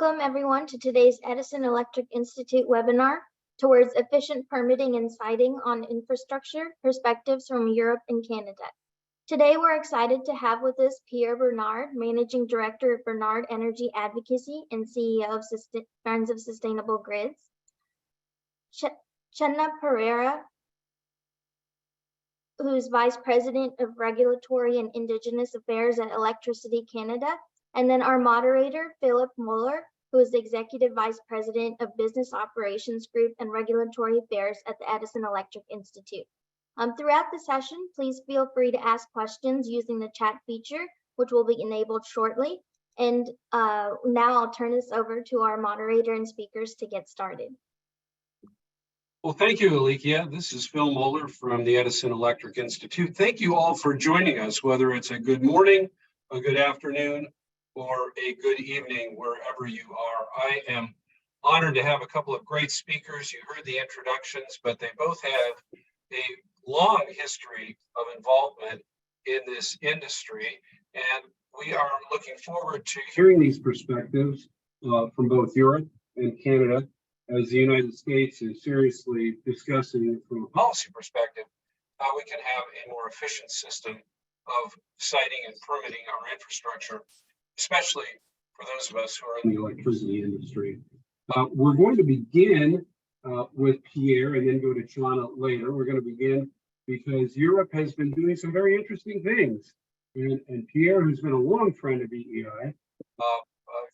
Welcome everyone to today's Edison Electric Institute webinar towards efficient permitting and siting on infrastructure perspectives from Europe and Canada. Today we're excited to have with us Pierre Bernard, Managing Director of Bernard Energy Advocacy and CEO of Friends of Sustainable Grids. Chenna Pereira, who's Vice President of Regulatory and Indigenous Affairs at Electricity Canada. And then our moderator, Philip Muller, who is the Executive Vice President of Business Operations Group and Regulatory Affairs at the Edison Electric Institute. Throughout the session, please feel free to ask questions using the chat feature, which will be enabled shortly. And now I'll turn this over to our moderator and speakers to get started. Well, thank you, Alicia. This is Phil Muller from the Edison Electric Institute. Thank you all for joining us, whether it's a good morning, a good afternoon, or a good evening, wherever you are. I am honored to have a couple of great speakers. You heard the introductions, but they both have a long history of involvement in this industry. And we are looking forward to hearing these perspectives from both Europe and Canada, as the United States is seriously discussing from a policy perspective how we can have a more efficient system of siting and permitting our infrastructure, especially for those of us who are in the electricity industry. We're going to begin with Pierre and then go to Chana later. We're going to begin because Europe has been doing some very interesting things. And Pierre, who's been a long friend of EEI,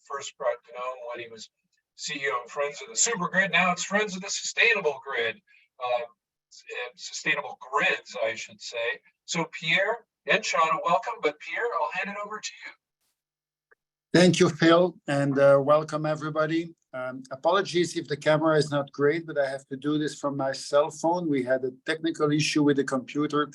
first brought to know when he was CEO of Friends of the Supergrid. Now it's Friends of the Sustainable Grid, Sustainable Grids, I should say. So Pierre and Chana, welcome. But Pierre, I'll hand it over to you. Thank you, Phil, and welcome everybody. Apologies if the camera is not great, but I have to do this from my cell phone. We had a technical issue with the computer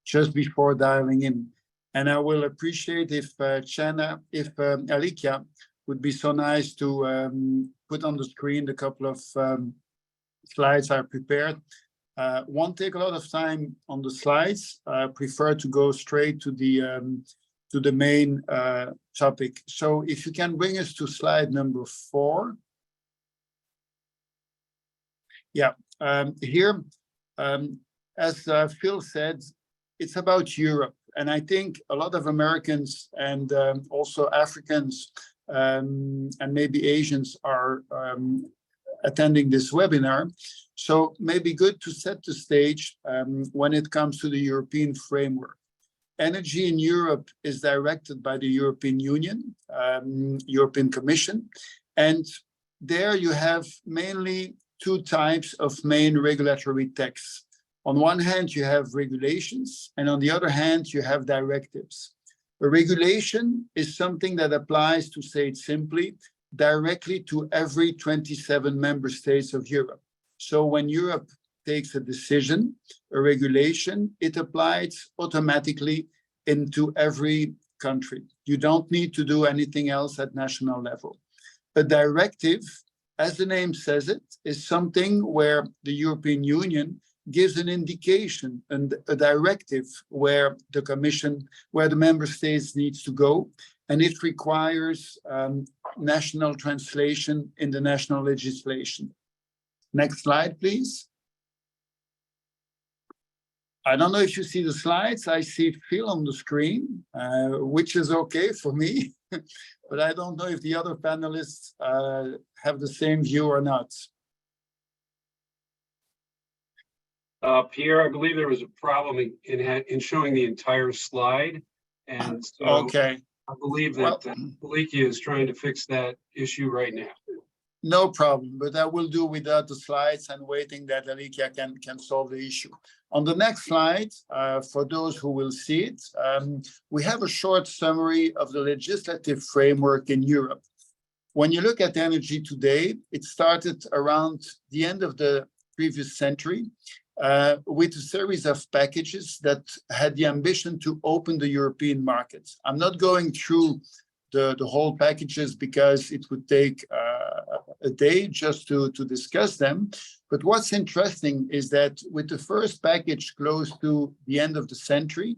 just before dialing in. And I will appreciate if Chana, if Alicia would be so nice to put on the screen the couple of slides I prepared. Won't take a lot of time on the slides. I prefer to go straight to the main topic. So if you can bring us to slide number 4. Yeah, here, as Phil said, it's about Europe. And I think a lot of Americans and also Africans and maybe Asians are attending this webinar. So maybe good to set the stage when it comes to the European framework. Energy in Europe is directed by the European Union, European Commission, and there you have mainly 2 types of main regulatory texts. On one hand, you have regulations, and on the other hand, you have directives. A regulation is something that applies, to say it simply, directly to every 27 member states of Europe. So when Europe takes a decision, a regulation, it applies automatically into every country. You don't need to do anything else at national level. A directive, as the name says it, is something where the European Union gives an indication and a directive where the Commission, where the member states needs to go, and it requires national translation in the national legislation. Next slide, please. I don't know if you see the slides. I see Phil on the screen, which is okay for me, but I don't know if the other panelists have the same view or not. Pierre, I believe there was a problem in showing the entire slide. And so okay. I believe that Alicia is trying to fix that issue right now. No problem, but I will do without the slides and waiting that Alicia can solve the issue. On the next slide, for those who will see it, we have a short summary of the legislative framework in Europe. When you look at energy today, it started around the end of the previous century with a series of packages that had the ambition to open the European markets. I'm not going through the whole packages because it would take a day just to discuss them. But what's interesting is that with the first package close to the end of the century,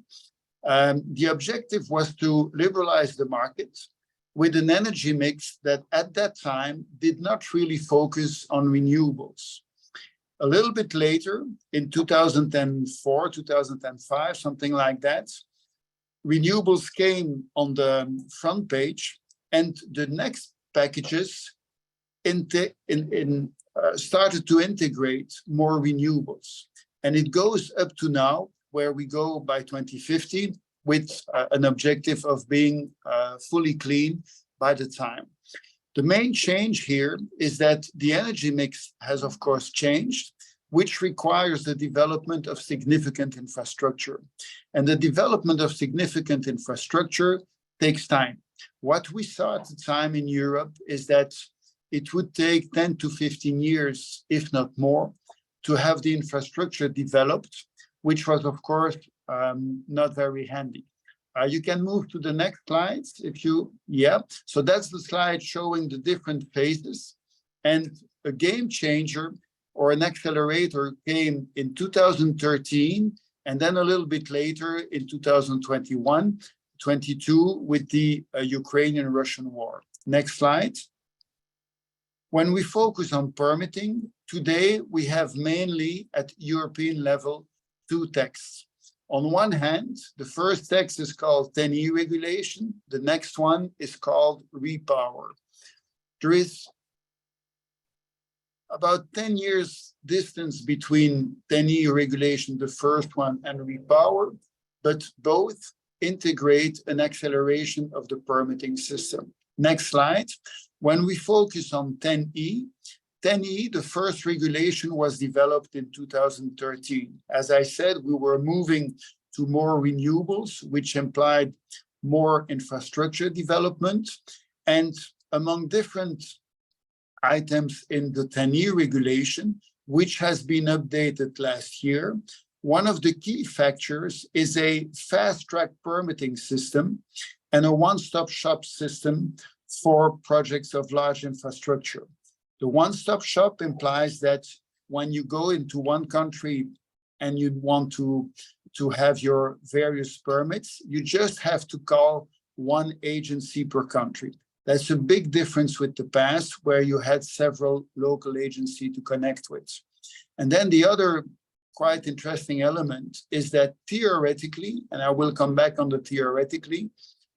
the objective was to liberalize the market with an energy mix that at that time did not really focus on renewables. A little bit later, in 2004, 2005, something like that, renewables came on the front page, and the next packages started to integrate more renewables. And it goes up to now, where we go by 2050 with an objective of being fully clean by the time. The main change here is that the energy mix has, of course, changed, which requires the development of significant infrastructure. And the development of significant infrastructure takes time. What we saw at the time in Europe is that it would take 10 to 15 years, if not more, to have the infrastructure developed, which was, of course, not very handy. You can move to the next slide if you, yeah. So that's the slide showing the different phases. And a game changer or an accelerator came in 2013, and then a little bit later in 2021, 22 with the Ukrainian-Russian war. Next slide. When we focus on permitting, today we have mainly at European level two texts. On one hand, the first text is called 10E regulation. The next one is called Repower. There is about 10 years distance between 10E regulation, the first one, and Repower, but both integrate an acceleration of the permitting system. Next slide. When we focus on 10E, the first regulation was developed in 2013. As I said, we were moving to more renewables, which implied more infrastructure development. And among different items in the 10E regulation, which has been updated last year, one of the key factors is a fast-track permitting system and a one-stop shop system for projects of large infrastructure. The one-stop shop implies that when you go into one country and you want to have your various permits, you just have to call one agency per country. That's a big difference with the past, where you had several local agencies to connect with. And then the other quite interesting element is that theoretically, and I will come back on the theoretically,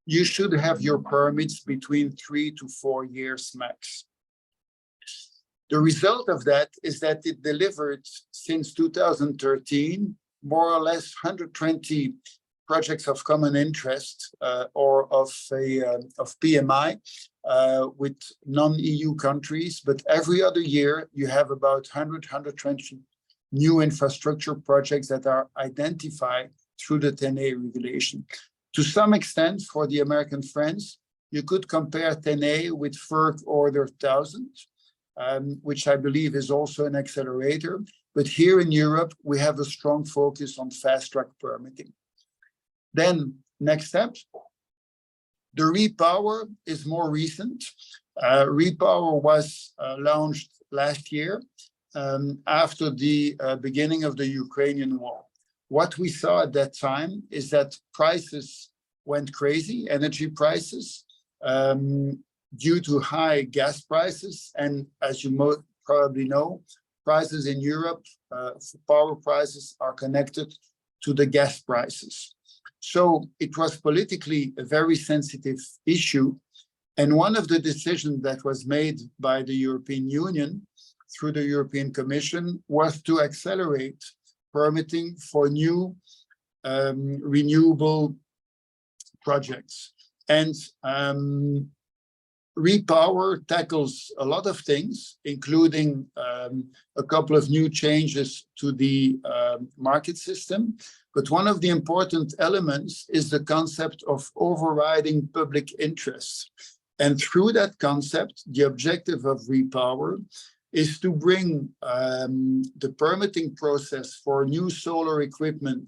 you should have your permits between 3 to 4 years max. The result of that is that it delivered since 2013 more or less 120 projects of common interest or of PMI with non-EU countries, but every other year you have about 120 new infrastructure projects that are identified through the 10A regulation. To some extent, for the American friends, you could compare 10A with FERC Order 1000, which I believe is also an accelerator. But here in Europe, we have a strong focus on fast-track permitting. Then, next step, the Repower is more recent. Repower was launched last year after the beginning of the Ukrainian war. What we saw at that time is that prices went crazy, energy prices, due to high gas prices. And as you probably know, prices in Europe, power prices are connected to the gas prices. So it was politically a very sensitive issue. And one of the decisions that was made by the European Union through the European Commission was to accelerate permitting for new renewable projects. And Repower tackles a lot of things, including a couple of new changes to the market system. But one of the important elements is the concept of overriding public interest. And through that concept, the objective of Repower is to bring the permitting process for new solar equipment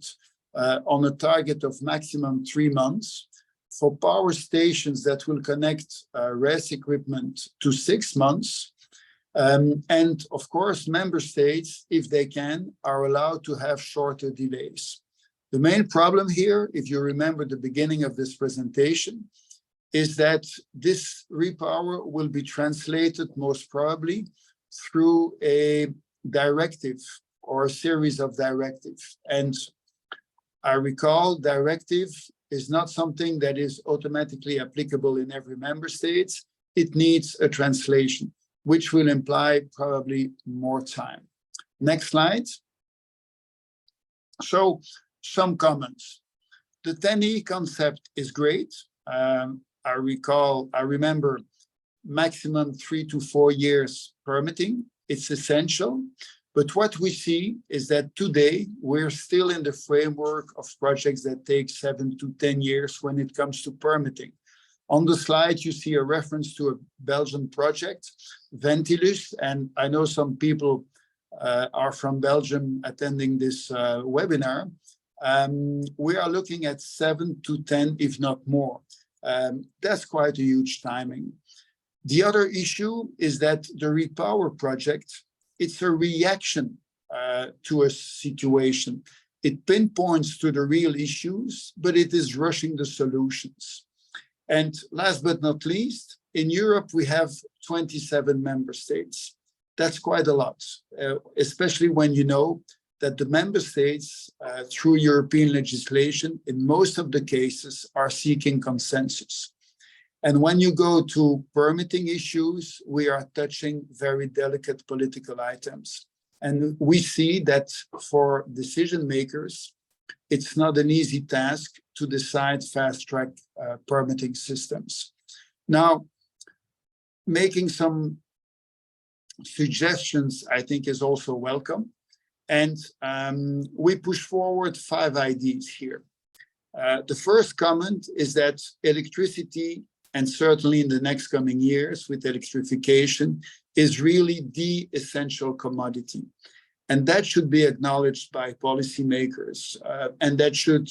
on a target of maximum 3 months, for power stations that will connect RES equipment to 6 months. And of course, member states, if they can, are allowed to have shorter delays. The main problem here, if you remember the beginning of this presentation, is that this repower will be translated most probably through a directive or a series of directives. And I recall directive is not something that is automatically applicable in every member state. It needs a translation, which will imply probably more time. Next slide. So some comments. The 10E concept is great. I remember maximum 3 to 4 years permitting. It's essential. But what we see is that today we're still in the framework of projects that take 7 to 10 years when it comes to permitting. On the slide, you see a reference to a Belgian project, Ventilus, and I know some people are from Belgium attending this webinar. We are looking at 7 to 10, if not more. That's quite a huge timing. The other issue is that the Repower project, it's a reaction to a situation. It pinpoints to the real issues, but it is rushing the solutions. And last but not least, in Europe, we have 27 member states. That's quite a lot, especially when you know that the member states, through European legislation, in most of the cases, are seeking consensus. And when you go to permitting issues, we are touching very delicate political items. And we see that for decision makers, it's not an easy task to decide fast-track permitting systems. Now, making some suggestions, I think, is also welcome. And we push forward 5 ideas here. The first comment is that electricity, and certainly in the next coming years with electrification, is really the essential commodity. And that should be acknowledged by policymakers, and that should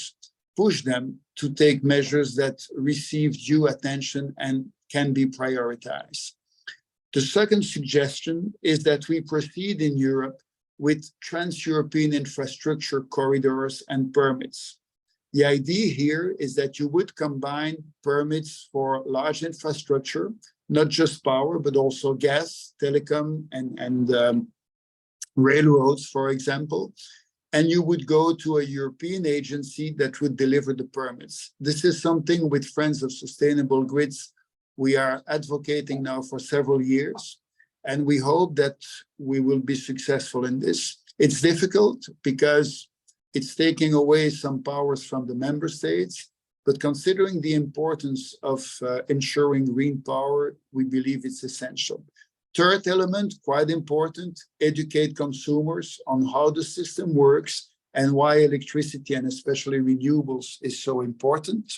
push them to take measures that receive due attention and can be prioritized. The second suggestion is that we proceed in Europe with trans-European infrastructure corridors and permits. The idea here is that you would combine permits for large infrastructure, not just power, but also gas, telecom, and railroads, for example. And you would go to a European agency that would deliver the permits. This is something with Friends of Sustainable Grids we are advocating now for several years. And we hope that we will be successful in this. It's difficult because it's taking away some powers from the member states, but considering the importance of ensuring green power, we believe it's essential. Third element, quite important, educate consumers on how the system works and why electricity and especially renewables is so important.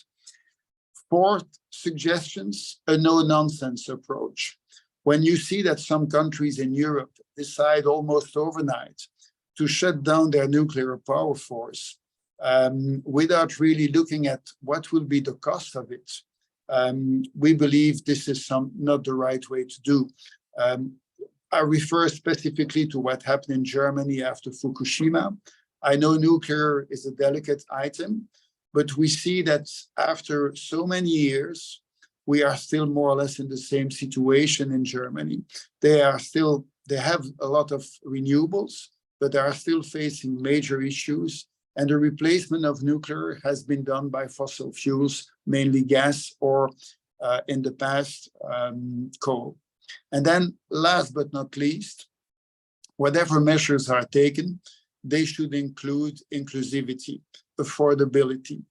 Fourth suggestions, a no-nonsense approach. When you see that some countries in Europe decide almost overnight to shut down their nuclear power force without really looking at what will be the cost of it, we believe this is not the right way to do. I refer specifically to what happened in Germany after Fukushima. I know nuclear is a delicate item, but we see that after so many years, we are still more or less in the same situation in Germany. They have a lot of renewables, but they are still facing major issues. And the replacement of nuclear has been done by fossil fuels, mainly gas or in the past, coal. And then last but not least, whatever measures are taken, they should include inclusivity, affordability.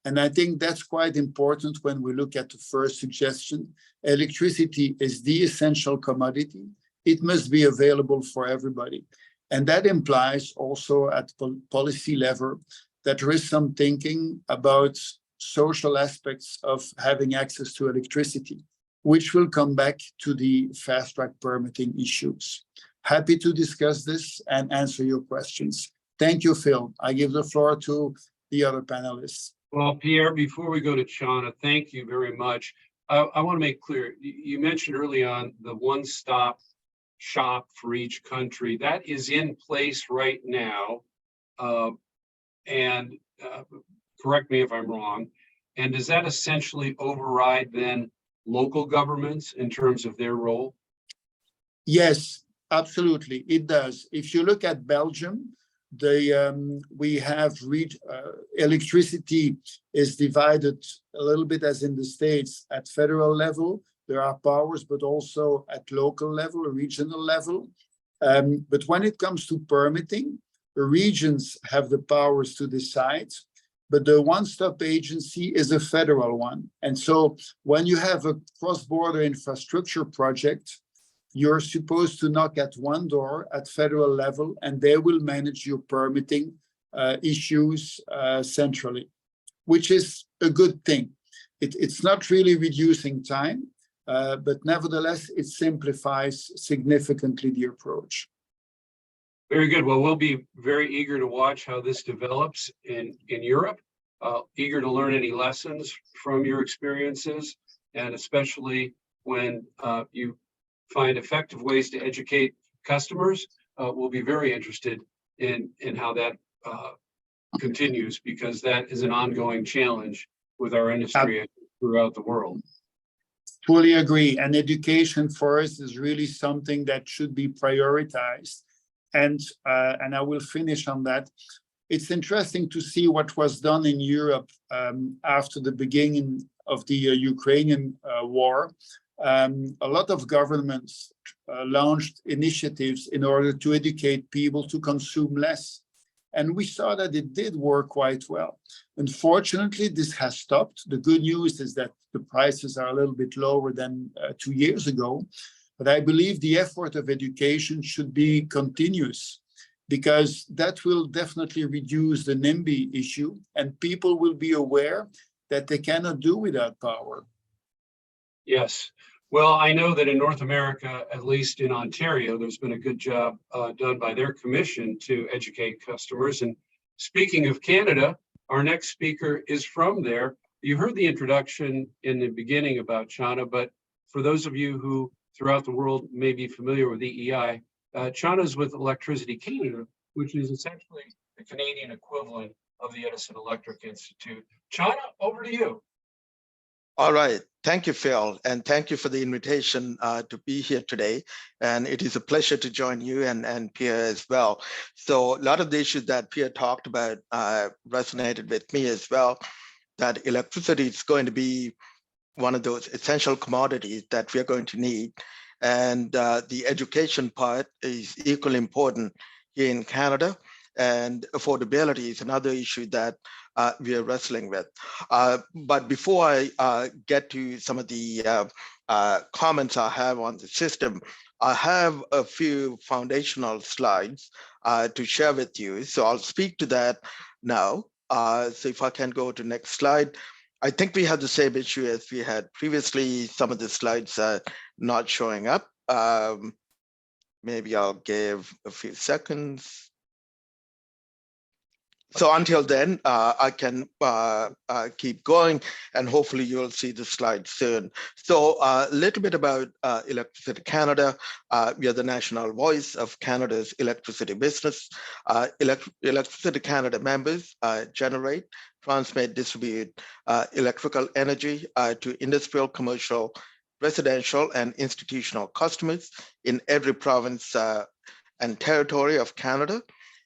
And I think that's quite important when we look at the first suggestion. Electricity is the essential commodity. It must be available for everybody. And that implies also at policy level that there is some thinking about social aspects of having access to electricity, which will come back to the fast-track permitting issues. Happy to discuss this and answer your questions. Thank you, Phil. I give the floor to the other panelists. Well, Pierre, before we go to Chana, thank you very much. I want to make clear, you mentioned early on the one-stop shop for each country. That is in place right now. And correct me if I'm wrong. And does that essentially override then local governments in terms of their role? Yes, absolutely, it does. If you look at Belgium, we have electricity is divided a little bit as in the States at federal level. There are powers, but also at local level, regional level. But when it comes to permitting, the regions have the powers to decide, but the one-stop agency is a federal one. And so when you have a cross-border infrastructure project, you're supposed to knock at one door at federal level, and they will manage your permitting issues centrally, which is a good thing. It's not really reducing time, but nevertheless, it simplifies significantly the approach. Very good. Well, we'll be very eager to watch how this develops in Europe. Eager to learn any lessons from your experiences, and especially when you find effective ways to educate customers. We'll be very interested in how that continues, because that is an ongoing challenge with our industry throughout the world. Fully agree. And education for us is really something that should be prioritized. And I will finish on that. It's interesting to see what was done in Europe after the beginning of the Ukrainian war. A lot of governments launched initiatives in order to educate people to consume less. And we saw that it did work quite well. Unfortunately, this has stopped. The good news is that the prices are a little bit lower than 2 years ago. But I believe the effort of education should be continuous, because that will definitely reduce the NIMBY issue, and people will be aware that they cannot do without power. Yes. Well, I know that in North America, at least in Ontario, there's been a good job done by their commission to educate customers. And speaking of Canada, our next speaker is from there. You heard the introduction in the beginning about Chana, but for those of you who throughout the world may be familiar with EEI, Chana is with Electricity Canada, which is essentially the Canadian equivalent of the Edison Electric Institute. Chana, over to you. All right. Thank you, Phil, and thank you for the invitation to be here today. And it is a pleasure to join you and Pierre as well. So a lot of the issues that Pierre talked about resonated with me as well, that electricity is going to be one of those essential commodities that we're going to need. And the education part is equally important here in Canada. And affordability is another issue that we are wrestling with. But before I get to some of the comments I have on the system, I have a few foundational slides to share with you. So I'll speak to that now. So if I can go to next slide. I think we have the same issue as we had previously. Some of the slides are not showing up. Maybe I'll give a few seconds. So until then, I can keep going, and hopefully you'll see the slide soon. So a little bit about Electricity Canada. We are the national voice of Canada's electricity business. Electricity Canada members generate, transmit, distribute electrical energy to industrial, commercial, residential, and institutional customers in every province and territory of Canada.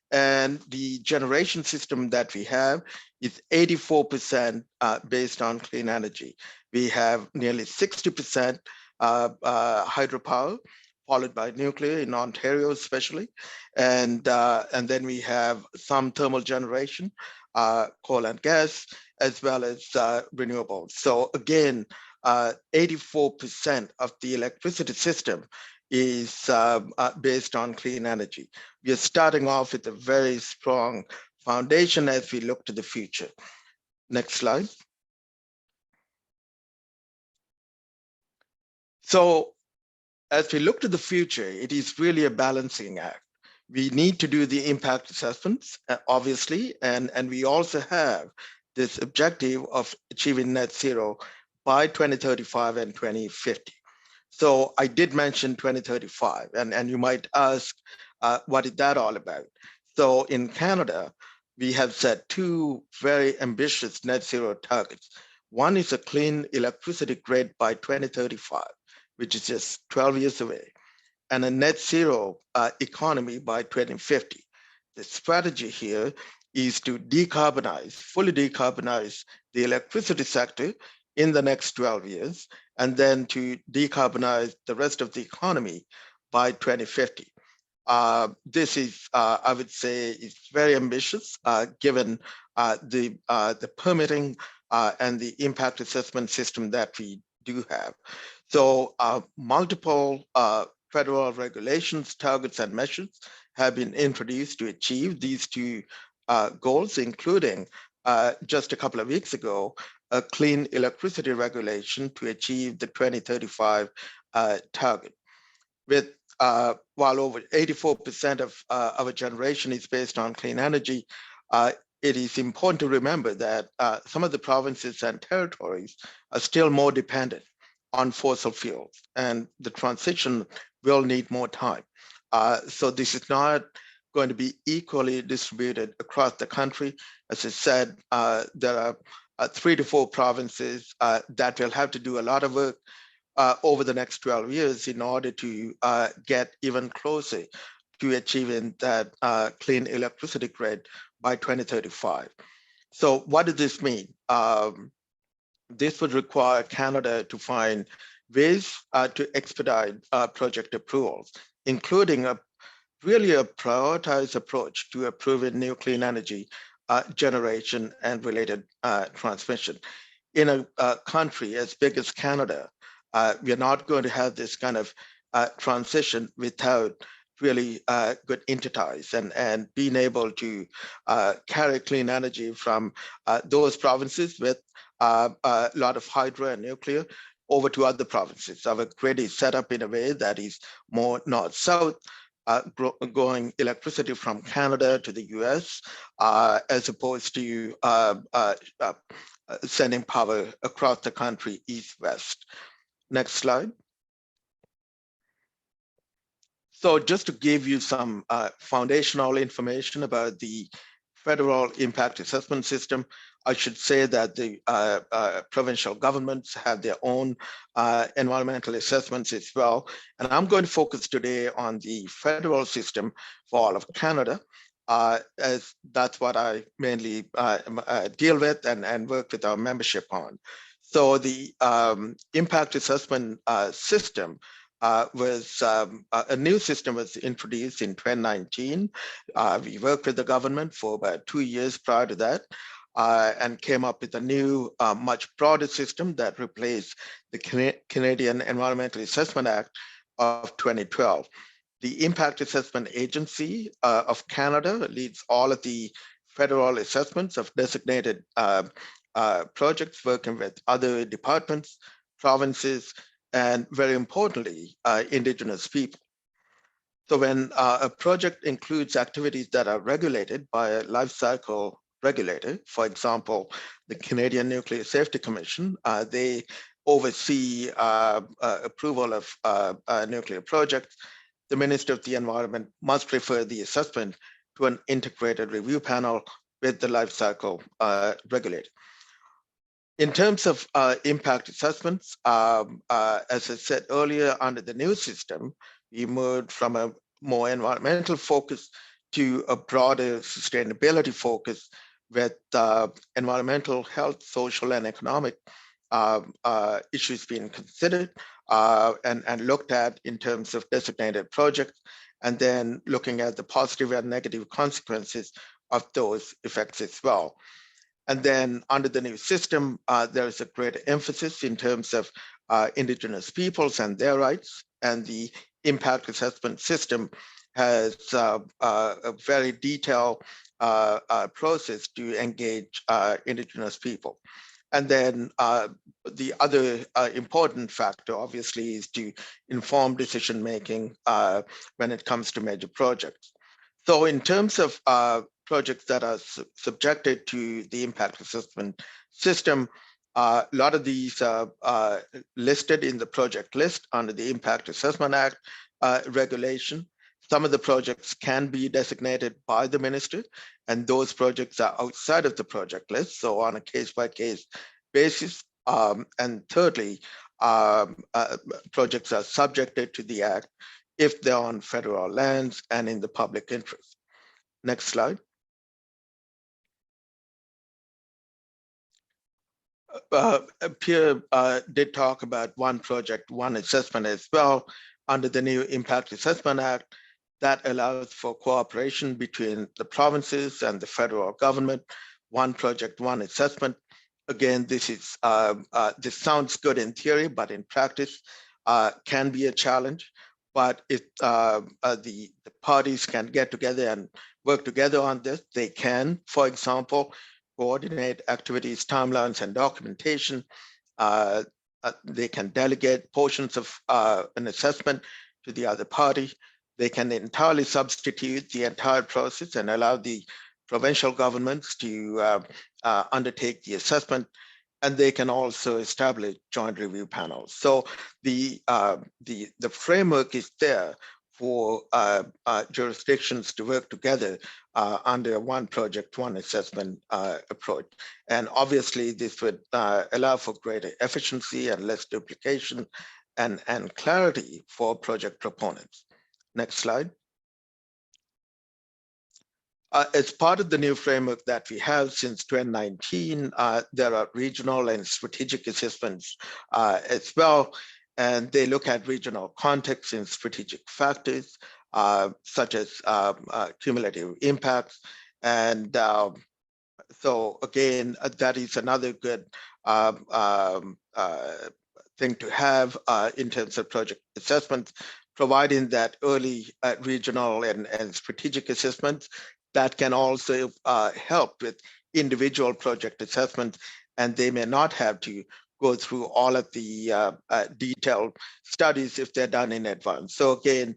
And the generation system that we have is 84% based on clean energy. We have nearly 60% hydropower, followed by nuclear in Ontario especially. And then we have some thermal generation, coal and gas, as well as renewables. So again, 84% of the electricity system is based on clean energy. We are starting off with a very strong foundation as we look to the future. Next slide. So as we look to the future, it is really a balancing act. We need to do the impact assessments, obviously, and we also have this objective of achieving net zero by 2035 and 2050. So I did mention 2035, and you might ask, what is that all about? So in Canada, we have set two very ambitious net zero targets. One is a clean electricity grid by 2035, which is just 12 years away, and a net zero economy by 2050. The strategy here is to decarbonize, fully decarbonize the electricity sector in the next 12 years, and then to decarbonize the rest of the economy by 2050. This is, I would say, is very ambitious given the permitting and the impact assessment system that we do have. So multiple federal regulations, targets, and measures have been introduced to achieve these two goals, including just a couple of weeks ago, a clean electricity regulation to achieve the 2035 target. With while over 84% of our generation is based on clean energy, it is important to remember that some of the provinces and territories are still more dependent on fossil fuels, and the transition will need more time. So this is not going to be equally distributed across the country. As I said, there are 3 to 4 provinces that will have to do a lot of work over the next 12 years in order to get even closer to achieving that clean electricity grid by 2035. So what does this mean? This would require Canada to find ways to expedite project approvals, including really a prioritized approach to approving new clean energy generation and related transmission. In a country as big as Canada, we are not going to have this kind of transition without really good InterTies and being able to carry clean energy from those provinces with a lot of hydro and nuclear over to other provinces. Our grid is set up in a way that is more north-south, going electricity from Canada to the US, as opposed to sending power across the country east-west. Next slide. So just to give you some foundational information about the federal impact assessment system, I should say that the provincial governments have their own environmental assessments as well. And I'm going to focus today on the federal system for all of Canada, as that's what I mainly deal with and work with our membership on. So the impact assessment system was a new system was introduced in 2019. We worked with the government for about 2 years prior to that and came up with a new, much broader system that replaced the Canadian Environmental Assessment Act of 2012. The Impact Assessment Agency of Canada leads all of the federal assessments of designated projects, working with other departments, provinces, and very importantly, Indigenous people. So when a project includes activities that are regulated by a life cycle regulator, for example, the Canadian Nuclear Safety Commission, they oversee approval of nuclear projects. The Minister of the Environment must refer the assessment to an integrated review panel with the life cycle regulator. In terms of impact assessments, as I said earlier, under the new system, we moved from a more environmental focus to a broader sustainability focus with environmental, health, social, and economic issues being considered and looked at in terms of designated projects, and then looking at the positive and negative consequences of those effects as well. And then under the new system, there is a great emphasis in terms of Indigenous peoples and their rights, and the impact assessment system has a very detailed process to engage Indigenous people. And then the other important factor, obviously, is to inform decision-making when it comes to major projects. So in terms of projects that are subjected to the impact assessment system, a lot of these are listed in the project list under the Impact Assessment Act regulation. Some of the projects can be designated by the minister, and those projects are outside of the project list. So on a case-by-case basis. And thirdly, projects are subjected to the Act if they're on federal lands and in the public interest. Next slide. Pierre did talk about one project, one assessment as well under the new Impact Assessment Act that allows for cooperation between the provinces and the federal government. One project, one assessment. Again, this sounds good in theory, but in practice can be a challenge. But if the parties can get together and work together on this, they can, for example, coordinate activities, timelines, and documentation. They can delegate portions of an assessment to the other party. They can entirely substitute the entire process and allow the provincial governments to undertake the assessment. And they can also establish joint review panels. So the framework is there for jurisdictions to work together under one project, one assessment approach. And obviously this would allow for greater efficiency and less duplication and clarity for project proponents. Next slide. As part of the new framework that we have since 2019, there are regional and strategic assessments as well. And they look at regional context and strategic factors, such as cumulative impacts. And so again, that is another good thing to have in terms of project assessments, providing that early regional and strategic assessments that can also help with individual project assessments, and they may not have to go through all of the detailed studies if they're done in advance. So again,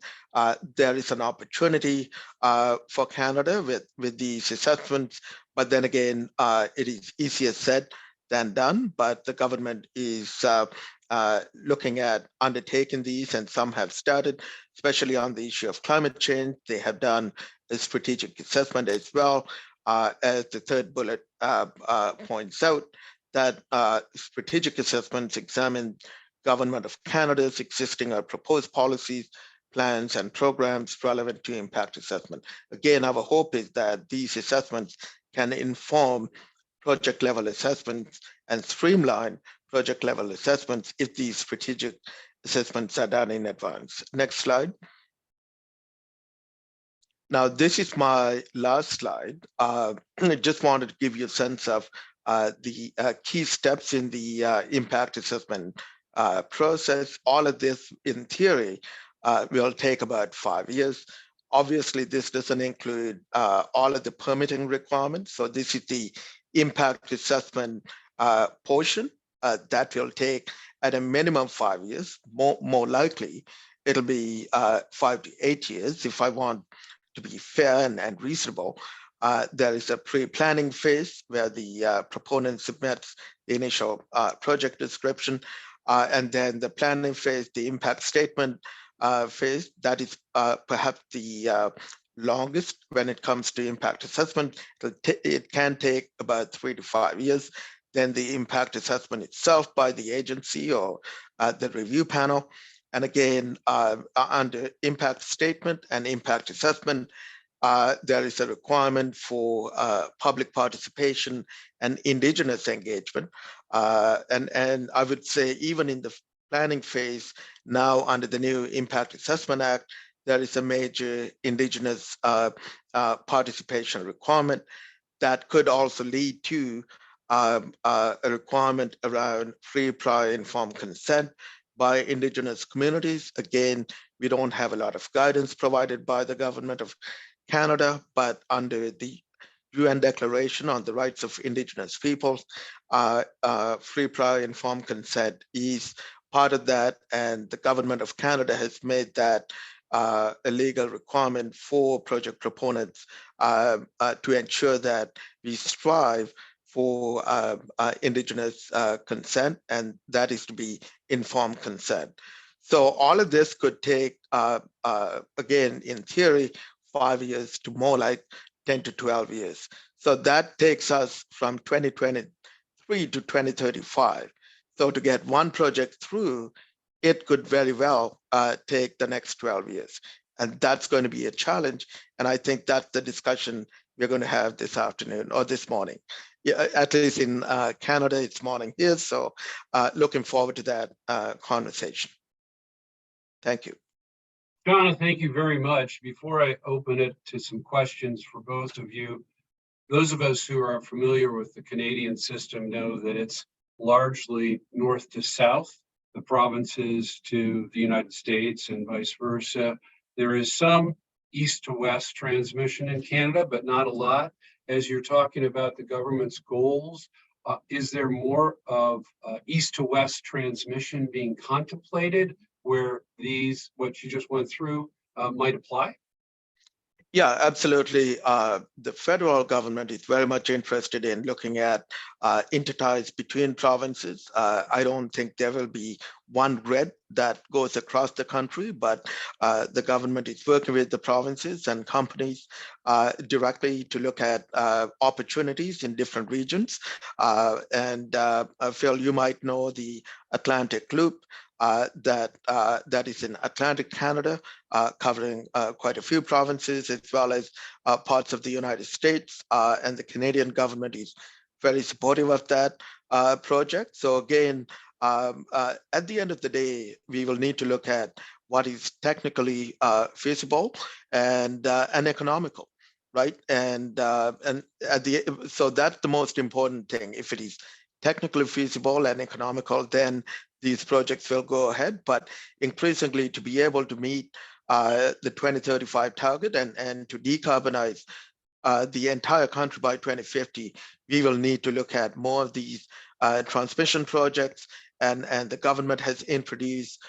there is an opportunity for Canada with these assessments, but then again, it is easier said than done, but the government is looking at undertaking these, and some have started, especially on the issue of climate change. They have done a strategic assessment as well, as the third bullet points out, that strategic assessments examine Government of Canada's existing or proposed policies, plans, and programs relevant to impact assessment. Again, our hope is that these assessments can inform project level assessments and streamline project level assessments if these strategic assessments are done in advance. Next slide. Now, this is my last slide. I just wanted to give you a sense of the key steps in the impact assessment process. All of this, in theory, will take about 5 years. Obviously, this doesn't include all of the permitting requirements. So this is the impact assessment portion that will take at a minimum 5 years. More likely, it'll be 5 to 8 years if I want to be fair and reasonable. There is a pre-planning phase where the proponent submits the initial project description, and then the planning phase, the impact statement phase, that is perhaps the longest when it comes to impact assessment. It can take about 3 to 5 years. Then the impact assessment itself by the agency or the review panel. And again, under impact statement and impact assessment, there is a requirement for public participation and Indigenous engagement. And I would say even in the planning phase, now under the new Impact Assessment Act, there is a major Indigenous participation requirement that could also lead to a requirement around free, prior, informed consent by Indigenous communities. Again, we don't have a lot of guidance provided by the Government of Canada, but under the UN Declaration on the Rights of Indigenous Peoples, free, prior, informed consent is part of that, and the Government of Canada has made that a legal requirement for project proponents to ensure that we strive for Indigenous consent, and that is to be informed consent. So all of this could take, again, in theory, 5 years to more like 10 to 12 years. So that takes us from 2023 2023 to 2035. So to get one project through, it could very well take the next 12 years. And that's going to be a challenge. And I think that's the discussion we're going to have this afternoon or this morning. Yeah, at least in Canada, it's morning here. So looking forward to that conversation. Thank you. Donna, thank you very much. Before I open it to some questions for both of you, those of us who are familiar with the Canadian system know that it's largely north to south, the provinces to the United States and vice versa. There is some east to west transmission in Canada, but not a lot. As you're talking about the government's goals, is there more of east to west transmission being contemplated where these, what you just went through, might apply? Yeah, absolutely. The federal government is very much interested in looking at InterTies between provinces. I don't think there will be one grid that goes across the country, but the government is working with the provinces and companies directly to look at opportunities in different regions. Phil, you might know the Atlantic Loop. That is in Atlantic Canada, covering quite a few provinces as well as parts of the United States. And the Canadian government is very supportive of that project. So again, at the end of the day, we will need to look at what is technically feasible and economical, right? So that's the most important thing. If it is technically feasible and economical, then these projects will go ahead. But increasingly, to be able to meet the 2035 target and to decarbonize the entire country by 2050, we will need to look at more of these transmission projects. And the government has introduced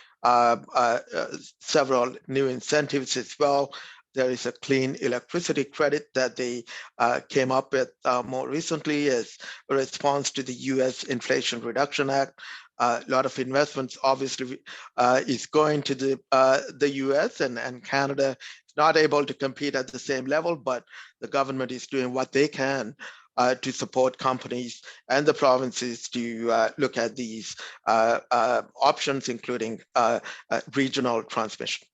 several new incentives as well. There is a clean electricity credit that they came up with more recently as a response to the US Inflation Reduction Act. A lot of investments obviously is going to the US and Canada is not able to compete at the same level, but the government is doing what they can to support companies and the provinces to look at these options, including regional transmission.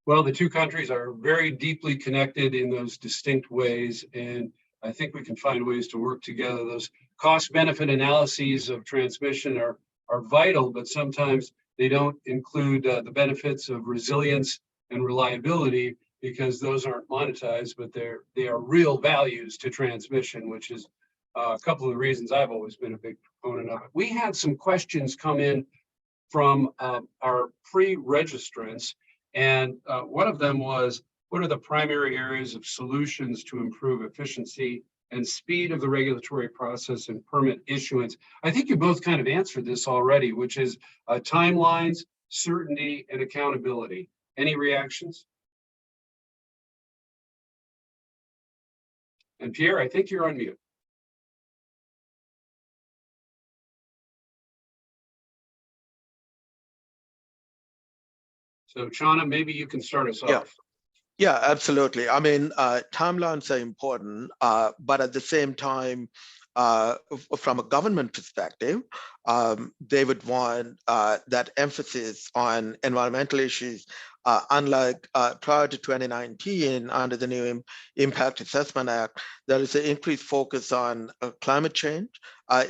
Well, the two countries are very deeply connected in those distinct ways, and I think we can find ways to work together. Those cost-benefit analyses of transmission are vital, but sometimes they don't include the benefits of resilience and reliability because those aren't monetized, but they are real values to transmission, which is a couple of the reasons I've always been a big proponent of it. We had some questions come in from our pre-registrants. And one of them was, what are the primary areas of solutions to improve efficiency and speed of the regulatory process and permit issuance? I think you both kind of answered this already, which is timelines, certainty, and accountability. Any reactions? And Pierre, I think you're on mute. So Chana, maybe you can start us off. Yeah, absolutely. I mean, timelines are important, but at the same time, from a government perspective, they would want that emphasis on environmental issues. Unlike prior to 2019, under the new Impact Assessment Act, there is an increased focus on climate change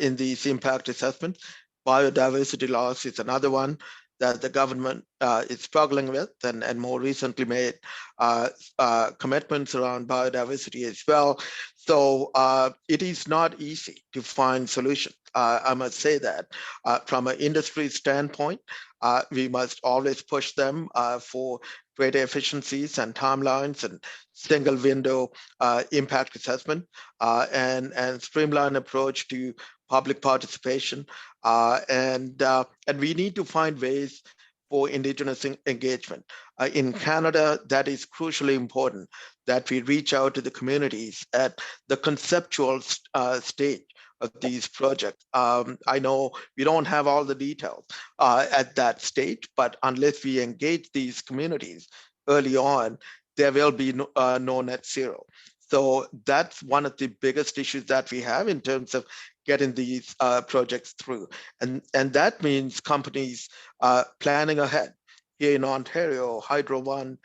in these impact assessments. Biodiversity loss is another one that the government is struggling with, and more recently made commitments around biodiversity as well. So it is not easy to find solutions. I must say that from an industry standpoint, we must always push them for greater efficiencies and timelines and single window impact assessment and streamlined approach to public participation. And we need to find ways for Indigenous engagement. In Canada, that is crucially important, that we reach out to the communities at the conceptual stage of these projects. I know we don't have all the details at that stage, but unless we engage these communities early on, there will be no net zero. So that's one of the biggest issues that we have in terms of getting these projects through. And that means companies planning ahead. Here in Ontario, Hydro One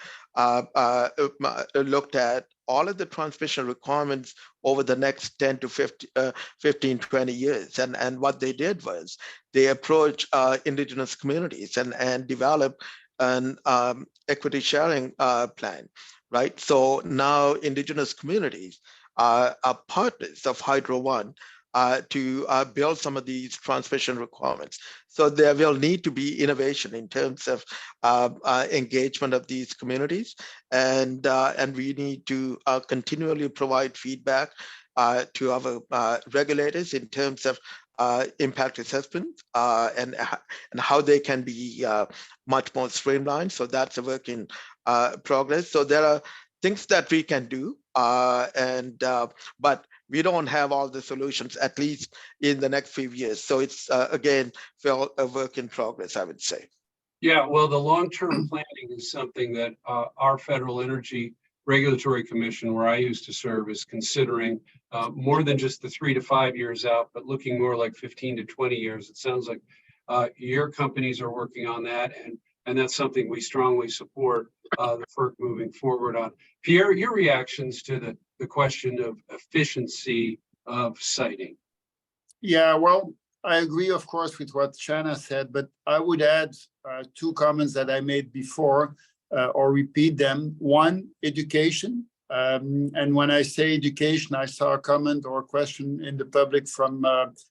looked at all of the transmission requirements over the next 10 to 15, 20 years. And what they did was they approached Indigenous communities and developed an equity sharing plan, right? So now Indigenous communities are partners of Hydro One to build some of these transmission requirements. So there will need to be innovation in terms of engagement of these communities, and we need to continually provide feedback to our regulators in terms of impact assessment and how they can be much more streamlined. So that's a work in progress. So there are things that we can do, but we don't have all the solutions, at least in the next few years. So it's, again, Phil, a work in progress, I would say. Yeah, well, the long-term planning is something that our Federal Energy Regulatory Commission, where I used to serve, is considering more than just the 3 to 5 years out, but looking more like 15 to 20 years. It sounds like your companies are working on that, and that's something we strongly support the FERC moving forward on. Pierre, your reactions to the question of efficiency of siting. Yeah, well, I agree, of course, with what Shanna said, but I would add 2 comments that I made before or repeat them. One, education. And when I say education, I saw a comment or a question in the public from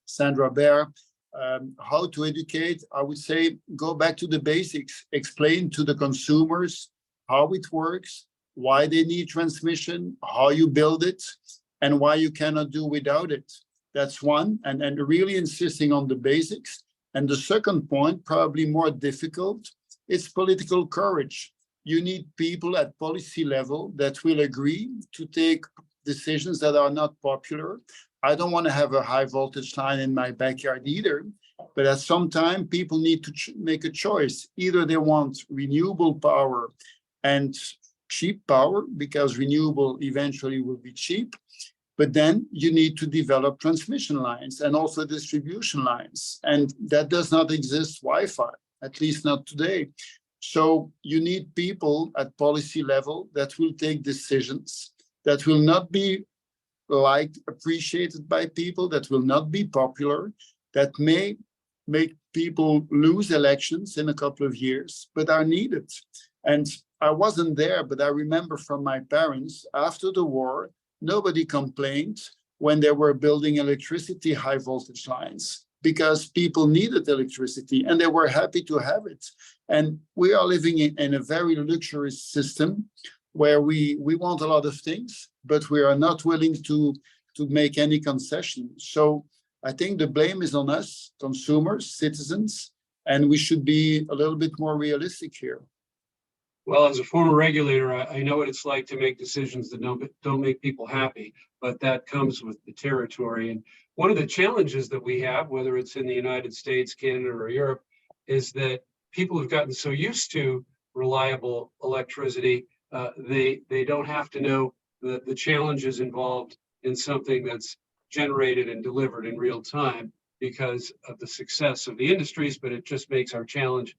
Sandra Bear. How to educate? I would say go back to the basics, explain to the consumers how it works, why they need transmission, how you build it, and why you cannot do without it. That's one, and really insisting on the basics. And the second point, probably more difficult, is political courage. You need people at policy level that will agree to take decisions that are not popular. I don't want to have a high voltage line in my backyard either, but at some time people need to make a choice. Either they want renewable power and cheap power, because renewable eventually will be cheap, but then you need to develop transmission lines and also distribution lines. And that does not exist Wi-Fi, at least not today. So you need people at policy level that will take decisions that will not be liked, appreciated by people, that will not be popular, that may make people lose elections in a couple of years, but are needed. And I wasn't there, but I remember from my parents, after the war, nobody complained when they were building electricity high voltage lines, because people needed electricity and they were happy to have it. And we are living in a very luxurious system where we want a lot of things, but we are not willing to make any concessions. So I think the blame is on us, consumers, citizens, and we should be a little bit more realistic here. Well, as a former regulator, I know what it's like to make decisions that don't make people happy, but that comes with the territory. And one of the challenges that we have, whether it's in the United States, Canada, or Europe, is that people have gotten so used to reliable electricity, they don't have to know the challenges involved in something that's generated and delivered in real time because of the success of the industries, but it just makes our challenge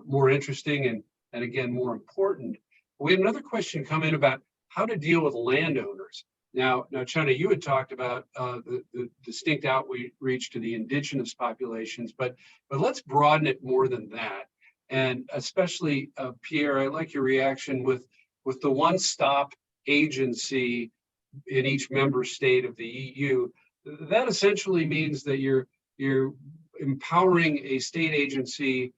more interesting and again, more important. We had another question come in about how to deal with landowners. Now, Chana, you had talked about the distinct outreach to the indigenous populations, but let's broaden it more than that. And especially, Pierre, I like your reaction with the one-stop agency in each member state of the EU. That essentially means that you're empowering a state agency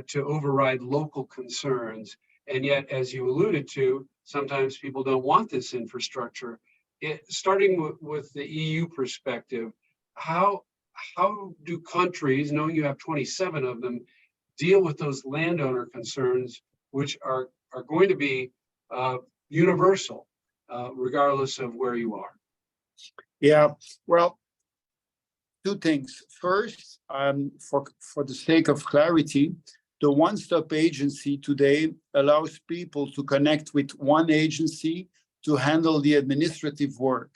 to override local concerns. And yet, as you alluded to, sometimes people don't want this infrastructure. Starting with the EU perspective, how do countries, knowing you have 27 of them, deal with those landowner concerns, which are going to be universal, regardless of where you are? Yeah, well, 2 things. First, for the sake of clarity, the one-stop agency today allows people to connect with one agency to handle the administrative work.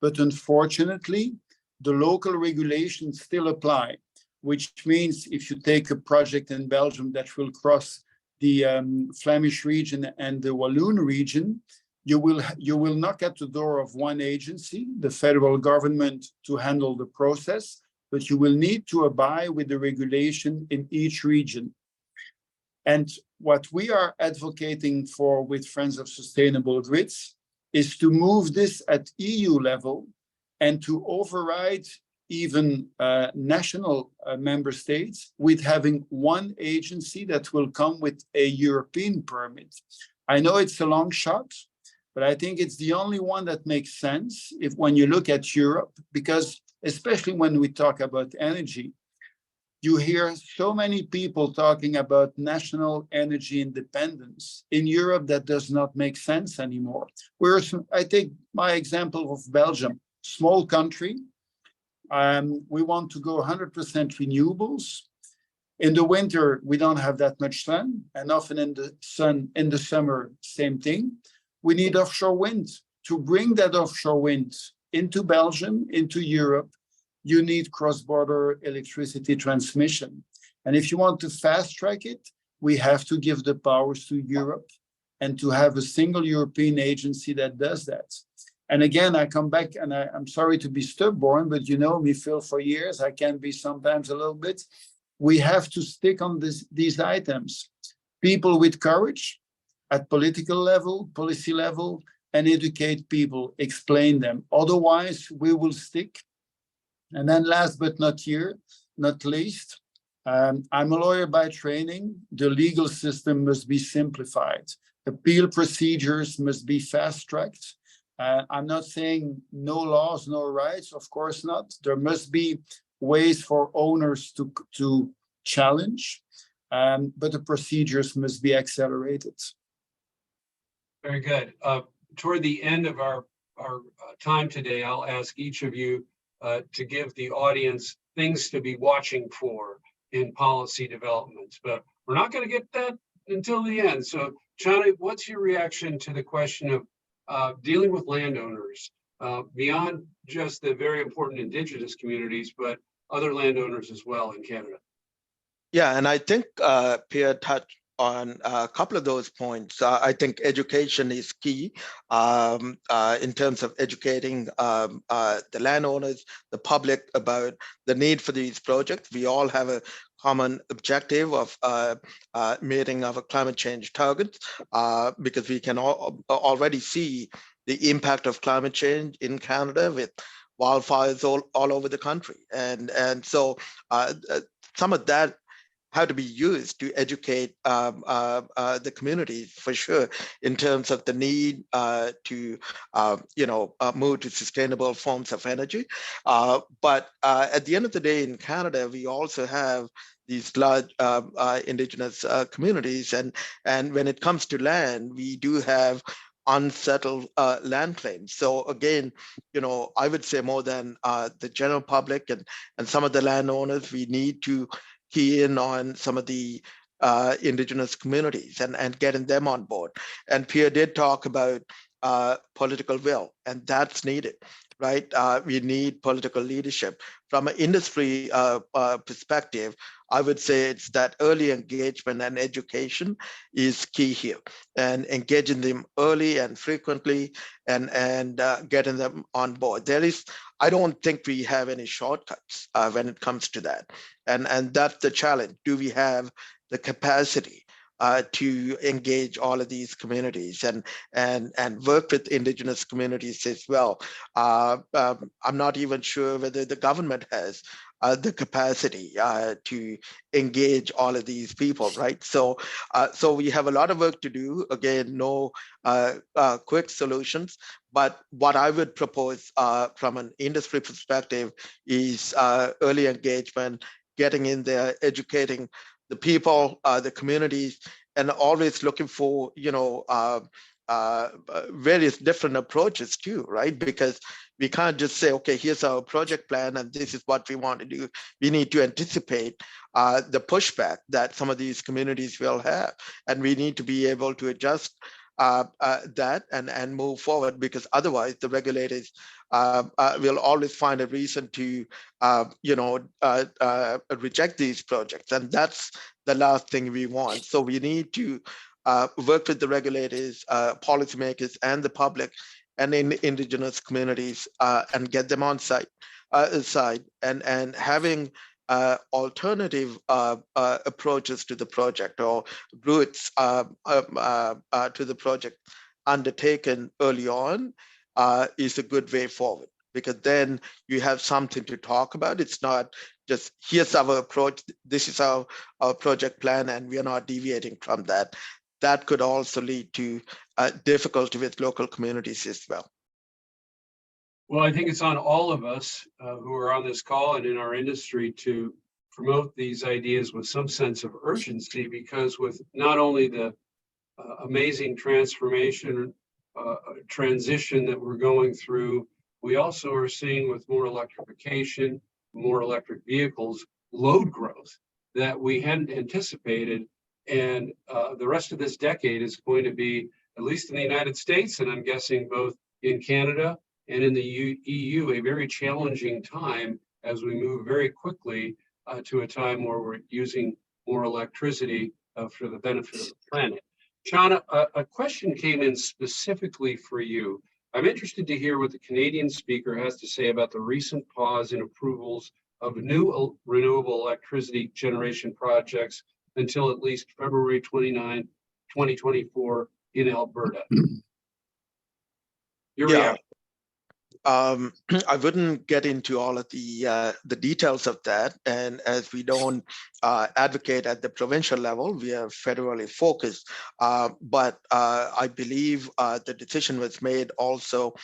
But unfortunately, the local regulations still apply, which means if you take a project in Belgium that will cross the Flemish region and the Walloon region, you will knock at the door of one agency, the federal government, to handle the process, but you will need to abide with the regulation in each region. And what we are advocating for with Friends of Sustainable Grids is to move this at EU level and to override even national member states with having one agency that will come with a European permit. I know it's a long shot, but I think it's the only one that makes sense when you look at Europe, because especially when we talk about energy, you hear so many people talking about national energy independence. In Europe, that does not make sense anymore. Whereas I take my example of Belgium, small country. We want to go 100% renewables. In the winter, we don't have that much sun, and often in the summer, same thing. We need offshore wind. To bring that offshore wind into Belgium, into Europe, you need cross-border electricity transmission. And if you want to fast-track it, we have to give the powers to Europe and to have a single European agency that does that. And again, I come back, and I'm sorry to be stubborn, but you know me, Phil, for years, I can be sometimes a little bit. We have to stick on these items. People with courage at political level, policy level, and educate people, explain them. Otherwise, we will stick. And then last but not least, I'm a lawyer by training. The legal system must be simplified. Appeal procedures must be fast-tracked. I'm not saying no laws, no rights, of course not. There must be ways for owners to challenge, but the procedures must be accelerated. Very good. Toward the end of our time today, I'll ask each of you to give the audience things to be watching for in policy developments, but we're not going to get that until the end. So, Chani, what's your reaction to the question of dealing with landowners beyond just the very important indigenous communities, but other landowners as well in Canada? Yeah, and I think Pierre touched on a couple of those points. I think education is key in terms of educating the landowners, the public about the need for these projects. We all have a common objective of meeting our climate change targets because we can already see the impact of climate change in Canada with wildfires all over the country. And so some of that have to be used to educate the communities for sure in terms of the need to move to sustainable forms of energy. But at the end of the day, in Canada, we also have these large indigenous communities, and when it comes to land, we do have unsettled land claims. So again, I would say more than the general public and some of the landowners, we need to key in on some of the indigenous communities and getting them on board. And Pierre did talk about political will, and that's needed, right? We need political leadership. From an industry perspective, I would say it's that early engagement and education is key here, and engaging them early and frequently and getting them on board. I don't think we have any shortcuts when it comes to that. And that's the challenge. Do we have the capacity to engage all of these communities and work with indigenous communities as well? I'm not even sure whether the government has the capacity to engage all of these people, right? So we have a lot of work to do. Again, no quick solutions, but what I would propose from an industry perspective is early engagement, getting in there, educating the people, the communities, and always looking for, various different approaches too, right? Because we can't just say, okay, here's our project plan and this is what we want to do. We need to anticipate the pushback that some of these communities will have, and we need to be able to adjust that and move forward, because otherwise the regulators will always find a reason to reject these projects, and that's the last thing we want. So we need to work with the regulators, policymakers, and the public, and in indigenous communities, and get them on side, and having alternative approaches to the project, or routes to the project undertaken early on, is a good way forward, because then you have something to talk about. It's not just, here's our approach, this is our project plan, and we are not deviating from that. That could also lead to difficulty with local communities as well. Well, I think it's on all of us who are on this call and in our industry to promote these ideas with some sense of urgency, because with not only the amazing transition that we're going through, we also are seeing, with more electrification, more electric vehicles, load growth that we hadn't anticipated. And the rest of this decade is going to be, at least in the United States, and I'm guessing both in Canada and in the EU, a very challenging time as we move very quickly to a time where we're using more electricity for the benefit of the planet. Shauna, a question came in specifically for you. I'm interested to hear what the Canadian speaker has to say about the recent pause in approvals of new renewable electricity generation projects until at least February 29, 2024 in Alberta. Your reaction. I wouldn't get into all of the details of that, and as we don't advocate at the provincial level, we are federally focused. But I believe the decision was made also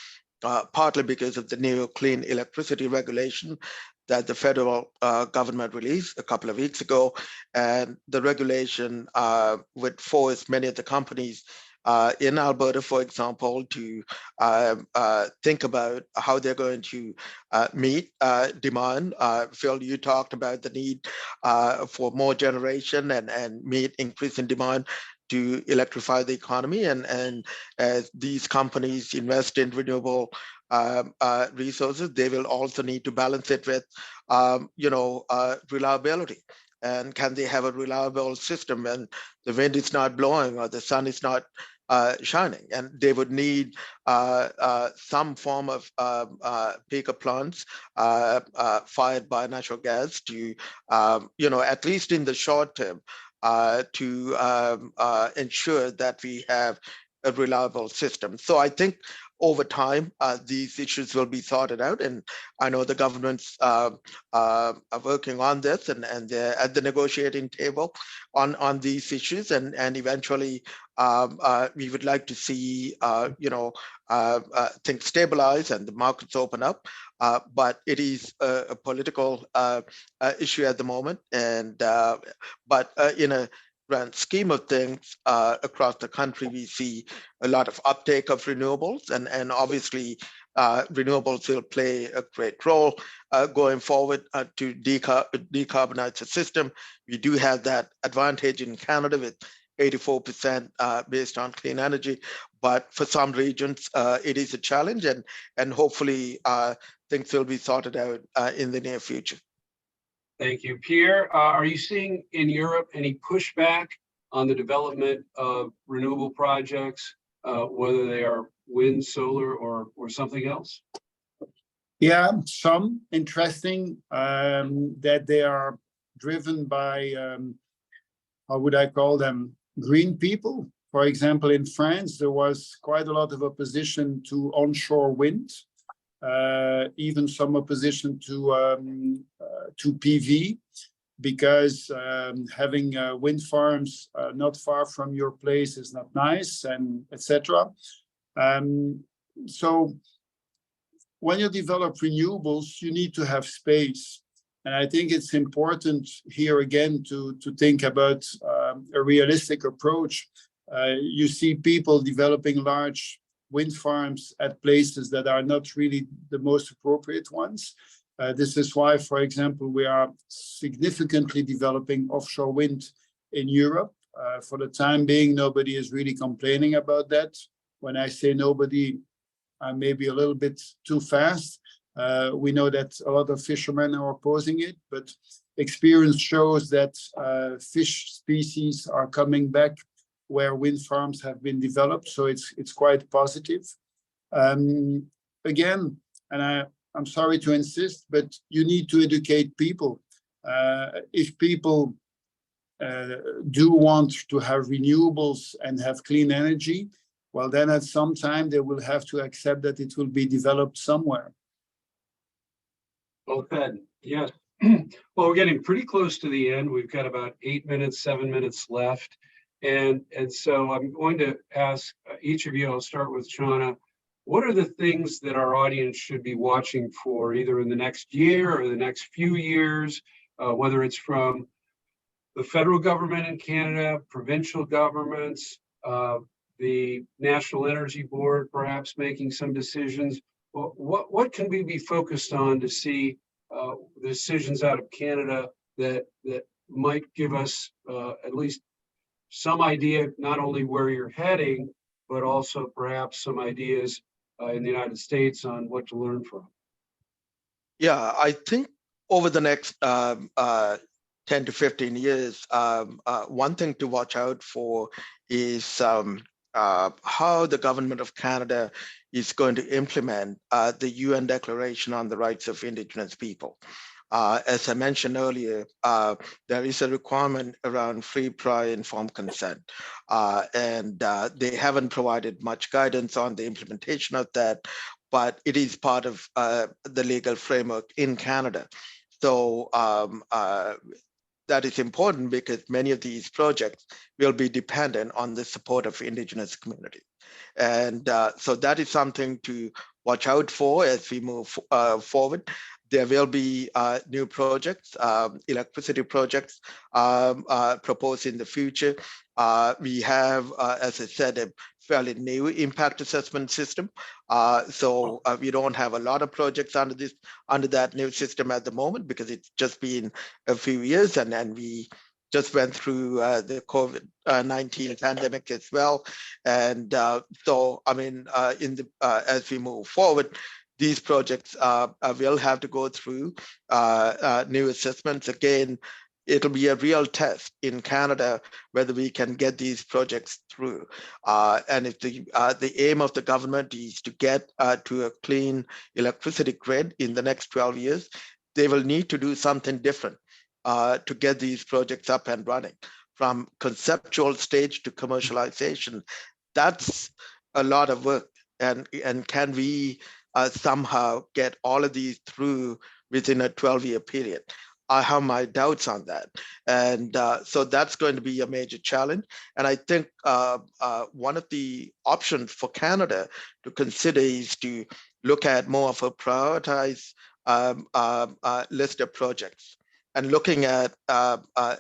partly because of the new clean electricity regulation that the federal government released a couple of weeks ago, and the regulation would force many of the companies in Alberta, for example, to think about how they're going to meet demand. Phil, you talked about the need for more generation and meet increasing demand to electrify the economy. And as these companies invest in renewable resources, they will also need to balance it with, reliability. And can they have a reliable system when the wind is not blowing or the sun is not shining? And they would need some form of peaker plants fired by natural gas to, at least in the short term, to ensure that we have a reliable system. So I think over time, these issues will be sorted out. And I know the governments are working on this, and they're at the negotiating table on these issues. And eventually, we would like to see, things stabilize and the markets open up. But it is a political issue at the moment. And but in a grand scheme of things, across the country, we see a lot of uptake of renewables, and obviously renewables will play a great role going forward to decarbonize the system. We do have that advantage in Canada with 84% based on clean energy, but for some regions it is a challenge, and hopefully things will be sorted out in the near future. Thank you. Pierre, are you seeing in Europe any pushback on the development of renewable projects, whether they are wind, solar, or something else? Yeah, some interesting that they are driven by, how would I call them, green people. For example, in France, there was quite a lot of opposition to onshore wind. Even some opposition to PV, because having wind farms not far from your place is not nice, and etc. So when you develop renewables, you need to have space. And I think it's important here again to think about a realistic approach. You see people developing large wind farms at places that are not really the most appropriate ones. This is why, for example, we are significantly developing offshore wind in Europe. For the time being, nobody is really complaining about that. When I say nobody, I may be a little bit too fast. We know that a lot of fishermen are opposing it, but experience shows that fish species are coming back where wind farms have been developed. So it's quite positive. Again, and I'm sorry to insist, but you need to educate people. If people do want to have renewables and have clean energy, well, then at some time they will have to accept that it will be developed somewhere. Well said. Yes. Well, we're getting pretty close to the end. We've got about 8 minutes, 7 minutes left. And so I'm going to ask each of you, I'll start with Shauna, what are the things that our audience should be watching for either in the next year or the next few years, whether it's from the federal government in Canada, provincial governments, the National Energy Board perhaps making some decisions? What can we be focused on to see the decisions out of Canada that might give us at least some idea, not only where you're heading, but also perhaps some ideas in the United States on what to learn from? Yeah, I think over the next 10 to 15 years, one thing to watch out for is how the government of Canada is going to implement the UN Declaration on the Rights of Indigenous People. As I mentioned earlier, there is a requirement around free, prior, informed consent. And they haven't provided much guidance on the implementation of that, but it is part of the legal framework in Canada. So that is important because many of these projects will be dependent on the support of Indigenous communities. And so that is something to watch out for as we move forward. There will be new projects, electricity projects proposed in the future. We have, as I said, a fairly new impact assessment system. So we don't have a lot of projects under that new system at the moment because it's just been a few years, and then we just went through the COVID-19 pandemic as well. And so, I mean, as we move forward, these projects will have to go through new assessments. Again, it'll be a real test in Canada whether we can get these projects through. And if the aim of the government is to get to a clean electricity grid in the next 12 years, they will need to do something different to get these projects up and running. From conceptual stage to commercialization, that's a lot of work. And can we somehow get all of these through within a 12-year period? I have my doubts on that. And so that's going to be a major challenge. And I think one of the options for Canada to consider is to look at more of a prioritized list of projects and looking at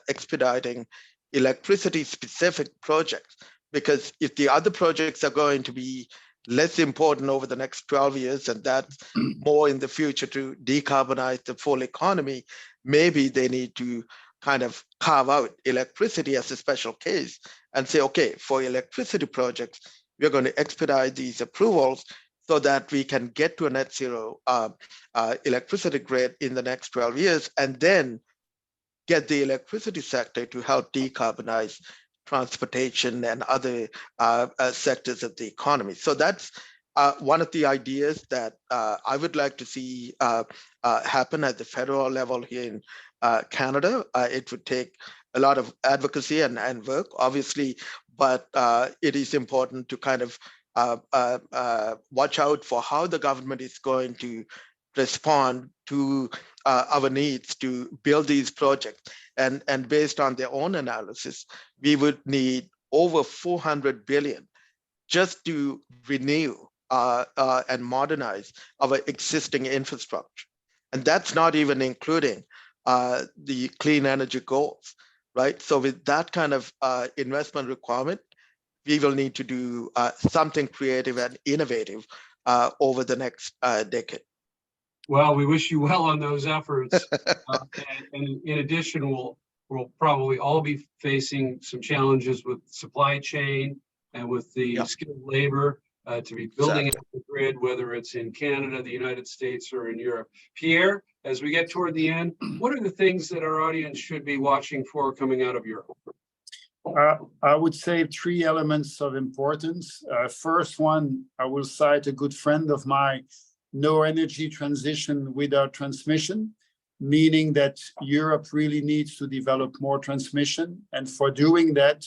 expediting electricity-specific projects. Because if the other projects are going to be less important over the next 12 years, and that's more in the future to decarbonize the full economy, maybe they need to kind of carve out electricity as a special case and say, okay, for electricity projects, we're going to expedite these approvals so that we can get to a net zero electricity grid in the next 12 years, and then get the electricity sector to help decarbonize transportation and other sectors of the economy. So that's one of the ideas that I would like to see happen at the federal level here in Canada. It would take a lot of advocacy and work, obviously, but it is important to kind of watch out for how the government is going to respond to our needs to build these projects. And based on their own analysis, we would need over 400 billion just to renew and modernize our existing infrastructure. And that's not even including the clean energy goals, right? So with that kind of investment requirement, we will need to do something creative and innovative over the next decade. Well, we wish you well on those efforts. And in addition, we're we'll probably all be facing some challenges with supply chain and with the Yep. skilled labor to be building Exactly. up the grid, whether it's in Canada, the United States, or in Europe. Pierre, as we get toward the end, what are the things that our audience should be watching for coming out of Europe? I would say 3 elements of importance. First one, I will cite a good friend of mine, no energy transition without transmission, meaning that Europe really needs to develop more transmission. And for doing that,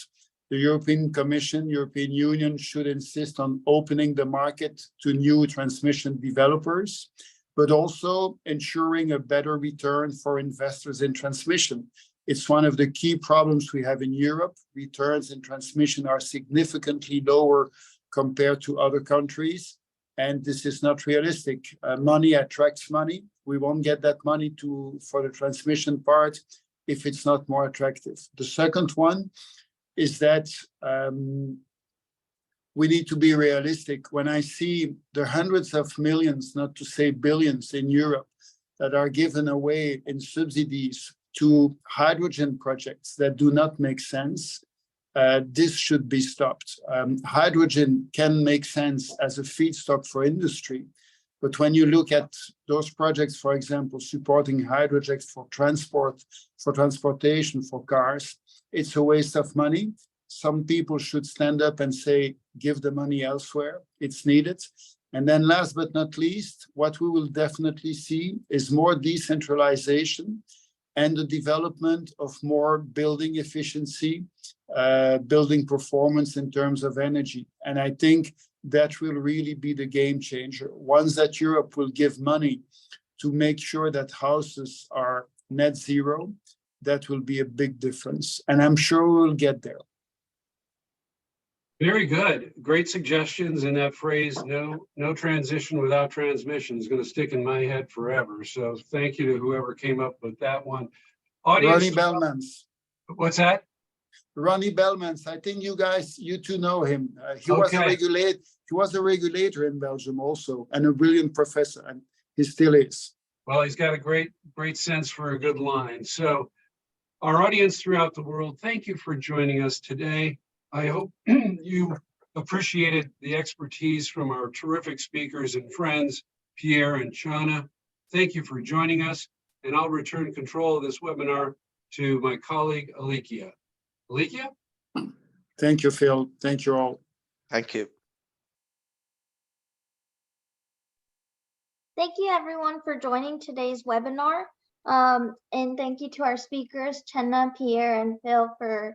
the European Commission, European Union should insist on opening the market to new transmission developers, but also ensuring a better return for investors in transmission. It's one of the key problems we have in Europe. Returns in transmission are significantly lower compared to other countries, and this is not realistic. Money attracts money. We won't get that money for the transmission part if it's not more attractive. The second one is that we need to be realistic. When I see the hundreds of millions, not to say billions, in Europe that are given away in subsidies to hydrogen projects that do not make sense, this should be stopped. Hydrogen can make sense as a feedstock for industry, but when you look at those projects, for example, supporting hydrogen for transport, for transportation, for cars, it's a waste of money. Some people should stand up and say, give the money elsewhere, it's needed. And then last but not least, what we will definitely see is more decentralization and the development of more building efficiency, building performance in terms of energy. And I think that will really be the game changer. Once that Europe will give money to make sure that houses are net zero, that will be a big difference. And I'm sure we'll get there. Very good. Great suggestions. And that phrase, no transition without transmission, is going to stick in my head forever. So thank you to whoever came up with that one. Audience, Ronnie Bellmans. What's that? Ronnie Bellmans. I think you two know him. He Okay. was a regulator in Belgium also, and a brilliant professor, and he still is. Well, he's got a great sense for a good line. So our audience throughout the world, thank you for joining us today. I hope you appreciated the expertise from our terrific speakers and friends, Pierre and Chana. Thank you for joining us, and I'll return control of this webinar to my colleague, Alikia. Alikia? Thank you, Phil. Thank you all. Thank you. Thank you everyone for joining today's webinar. And thank you to our speakers, Chenna, Pierre, and Phil for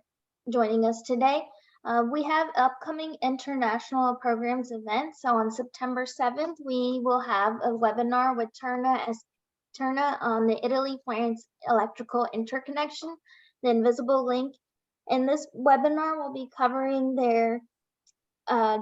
joining us today. We have upcoming international programs events. So on September 7th, we will have a webinar with Terna on the Italy-France electrical interconnection, the invisible link. And this webinar will be covering their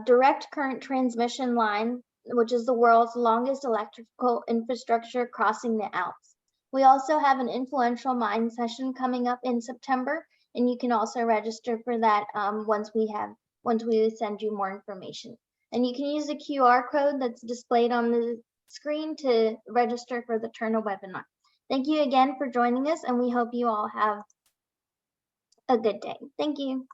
direct current transmission line, which is the world's longest electrical infrastructure crossing the Alps. We also have an influential mind session coming up in September, and you can also register for that once we send you more information. And you can use the QR code that's displayed on the screen to register for the Terna webinar. Thank you again for joining us, and we hope you all have a good day. Thank you.